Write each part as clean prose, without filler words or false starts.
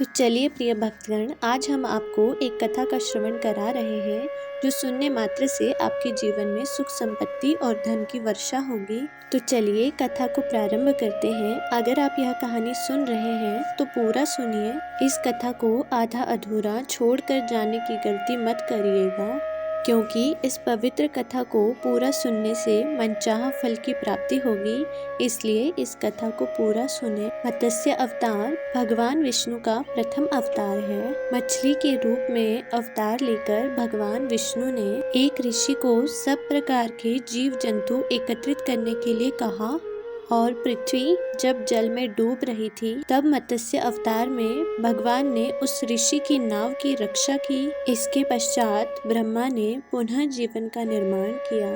तो चलिए प्रिय भक्तगण, आज हम आपको एक कथा का श्रवण करा रहे हैं जो सुनने मात्र से आपके जीवन में सुख संपत्ति और धन की वर्षा होगी। तो चलिए कथा को प्रारंभ करते हैं। अगर आप यह कहानी सुन रहे हैं तो पूरा सुनिए। इस कथा को आधा अधूरा छोड़कर जाने की गलती मत करिएगा, क्योंकि इस पवित्र कथा को पूरा सुनने से मनचाहा फल की प्राप्ति होगी। इसलिए इस कथा को पूरा सुने। मत्स्य अवतार भगवान विष्णु का प्रथम अवतार है। मछली के रूप में अवतार लेकर भगवान विष्णु ने एक ऋषि को सब प्रकार के जीव जंतु एकत्रित करने के लिए कहा, और पृथ्वी जब जल में डूब रही थी तब मत्स्य अवतार में भगवान ने उस ऋषि की नाव की रक्षा की। इसके पश्चात ब्रह्मा ने पुनः जीवन का निर्माण किया।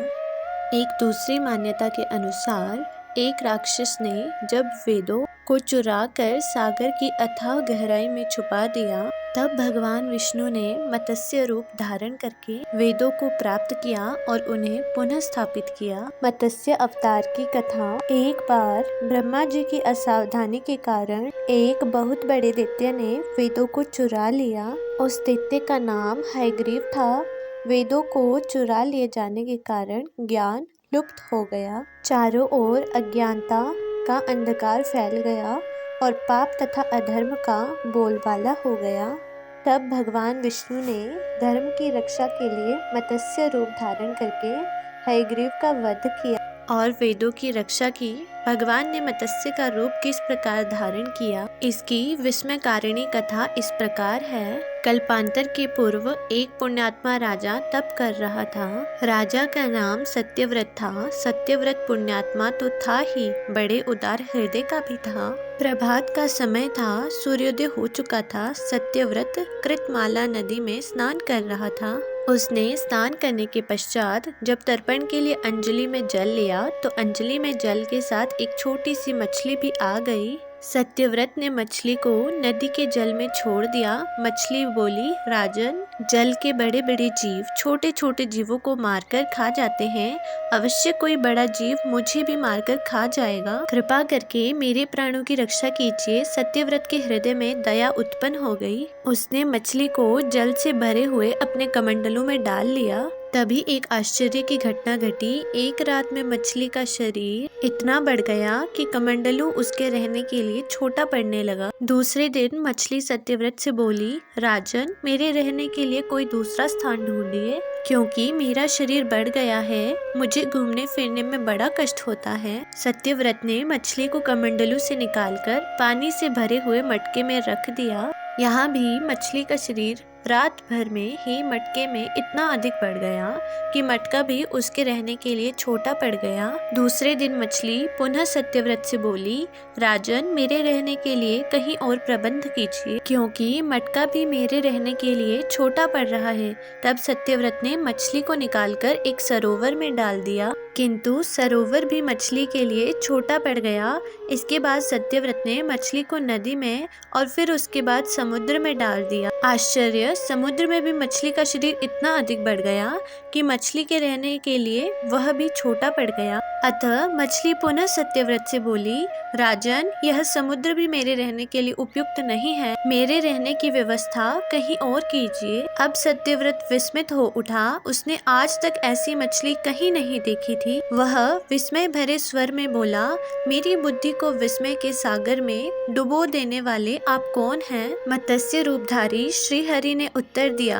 एक दूसरी मान्यता के अनुसार एक राक्षस ने जब वेदों को चुरा कर सागर की अथाह गहराई में छुपा दिया, तब भगवान विष्णु ने मत्स्य रूप धारण करके वेदों को प्राप्त किया और उन्हें पुनः स्थापित किया। मत्स्य अवतार की कथा। एक बार ब्रह्मा जी की असावधानी के कारण एक बहुत बड़े दैत्य ने वेदों को चुरा लिया। उस दैत्य का नाम हयग्रीव था। वेदों को चुरा लिए जाने के कारण ज्ञान लुप्त हो गया। चारों ओर अज्ञानता का अंधकार फैल गया और पाप तथा अधर्म का बोलबाला हो गया। तब भगवान विष्णु ने धर्म की रक्षा के लिए मत्स्य रूप धारण करके हयग्रीव का वध किया और वेदों की रक्षा की। भगवान ने मत्स्य का रूप किस प्रकार धारण किया, इसकी विस्मयकारिणी कथा इस प्रकार है। कल्पांतर के पूर्व एक पुण्यात्मा राजा तप कर रहा था। राजा का नाम सत्यव्रत था। सत्यव्रत पुण्यात्मा तो था ही, बड़े उदार हृदय का भी था। प्रभात का समय था, सूर्योदय हो चुका था। सत्यव्रत कृतमाला नदी में स्नान कर रहा था। उसने स्नान करने के पश्चात जब तर्पण के लिए अंजलि में जल लिया तो अंजलि में जल के साथ एक छोटी सी मछली भी आ गई। सत्यव्रत ने मछली को नदी के जल में छोड़ दिया। मछली बोली, राजन, जल के बड़े बड़े जीव छोटे छोटे जीवों को मारकर खा जाते हैं। अवश्य कोई बड़ा जीव मुझे भी मारकर खा जाएगा। कृपा करके मेरे प्राणों की रक्षा कीजिए। सत्यव्रत के हृदय में दया उत्पन्न हो गई। उसने मछली को जल से भरे हुए अपने कमंडलों में डाल लिया। तभी एक आश्चर्य की घटना घटी। एक रात में मछली का शरीर इतना बढ़ गया कि कमंडलू उसके रहने के लिए छोटा पड़ने लगा। दूसरे दिन मछली सत्यव्रत से बोली, राजन, मेरे रहने के लिए कोई दूसरा स्थान ढूंढिए, क्योंकि मेरा शरीर बढ़ गया है। मुझे घूमने फिरने में बड़ा कष्ट होता है। सत्यव्रत ने मछली को कमंडलू से निकालकर पानी से भरे हुए मटके में रख दिया। यहाँ भी मछली का शरीर रात भर में ही मटके में इतना अधिक बढ़ गया कि मटका भी उसके रहने के लिए छोटा पड़ गया। दूसरे दिन मछली पुनः सत्यव्रत से बोली, राजन, मेरे रहने के लिए कहीं और प्रबंध कीजिए, क्योंकि मटका भी मेरे रहने के लिए छोटा पड़ रहा है। तब सत्यव्रत ने मछली को निकालकर एक सरोवर में डाल दिया, किंतु सरोवर भी मछली के लिए छोटा पड़ गया। इसके बाद सत्यव्रत ने मछली को नदी में और फिर उसके बाद समुद्र में डाल दिया। आश्चर्य, समुद्र में भी मछली का शरीर इतना अधिक बढ़ गया कि मछली के रहने के लिए वह भी छोटा पड़ गया। अतः मछली पुनः सत्यव्रत से बोली, राजन, यह समुद्र भी मेरे रहने के लिए उपयुक्त नहीं है। मेरे रहने की व्यवस्था कहीं और कीजिए। अब सत्यव्रत विस्मित हो उठा। उसने आज तक ऐसी मछली कहीं नहीं देखी थी। वह विस्मय भरे स्वर में बोला, मेरी बुद्धि को विस्मय के सागर में डुबो देने वाले आप कौन हैं? मत्स्य रूपधारी श्री हरि ने उत्तर दिया,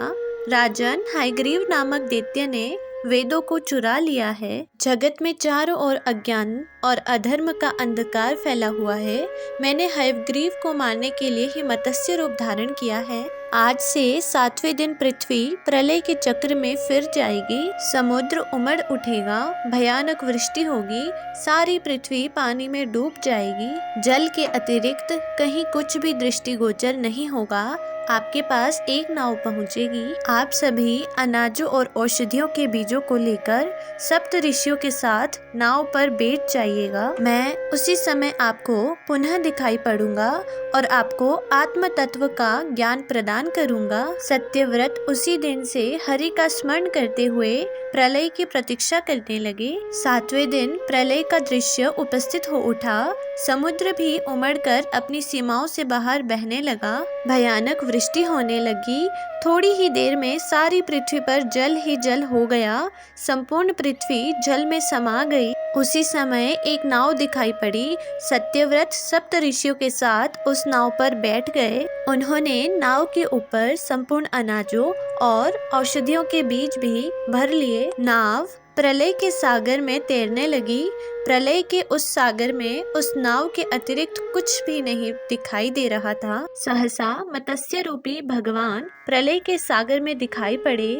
राजन, हयग्रीव नामक दैत्य ने वेदों को चुरा लिया है। जगत में चारों ओर अज्ञान और अधर्म का अंधकार फैला हुआ है। मैंने हयग्रीव को मारने के लिए ही मत्स्य रूप धारण किया है। आज से 7वें दिन पृथ्वी प्रलय के चक्र में फिर जाएगी। समुद्र उमड़ उठेगा, भयानक वृष्टि होगी, सारी पृथ्वी पानी में डूब जाएगी। जल के अतिरिक्त कहीं कुछ भी दृष्टिगोचर नहीं होगा आपके पास एक नाव पहुंचेगी। आप सभी अनाजों और औषधियों के बीजों को लेकर सप्त ऋषियों के साथ नाव पर बैठ जाइएगा। मैं उसी समय आपको पुनः दिखाई पड़ूंगा और आपको आत्म तत्व का ज्ञान प्रदान करूंगा। सत्यव्रत उसी दिन से हरि का स्मरण करते हुए प्रलय की प्रतीक्षा करने लगे। 7वें दिन प्रलय का दृश्य उपस्थित हो उठा। समुद्र भी उमड़कर अपनी सीमाओं से बाहर बहने लगा। भयानक वृष्टि होने लगी। थोड़ी ही देर में सारी पृथ्वी पर जल ही जल हो गया। संपूर्ण पृथ्वी जल में समा गई। उसी समय एक नाव दिखाई पड़ी। सत्यव्रत सप्त ऋषियों के साथ उस नाव पर बैठ गए। उन्होंने नाव के ऊपर संपूर्ण अनाजों और औषधियों के बीज भी भर लिए। नाव प्रलय के सागर में तैरने लगी। प्रलय के उस सागर में उस नाव के अतिरिक्त कुछ भी नहीं दिखाई दे रहा था। सहसा मत्स्य रूपी भगवान प्रलय के सागर में दिखाई पड़े।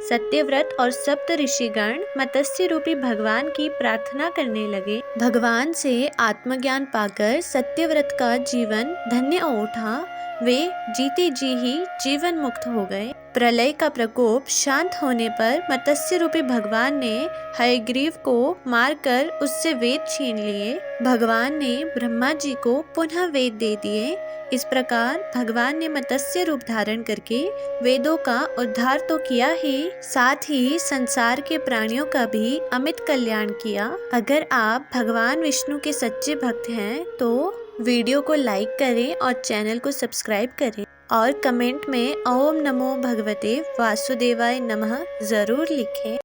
सत्यव्रत और सप्त ऋषिगण मत्स्य रूपी भगवान की प्रार्थना करने लगे। भगवान से आत्मज्ञान पाकर सत्यव्रत का जीवन धन्य हो उठा। वे जीते जी ही जीवन मुक्त हो गए। प्रलय का प्रकोप शांत होने पर मत्स्य रूपी भगवान ने हयग्रीव को मारकर उससे वेद छीन लिए। भगवान ने ब्रह्मा जी को पुनः वेद दे दिए। इस प्रकार भगवान ने मत्स्य रूप धारण करके वेदों का उद्धार तो किया ही, साथ ही संसार के प्राणियों का भी अमित कल्याण किया। अगर आप भगवान विष्णु के सच्चे भक्त हैं तो वीडियो को लाइक करें और चैनल को सब्सक्राइब करें और कमेंट में ओम नमो भगवते वासुदेवाय नमः जरूर लिखें।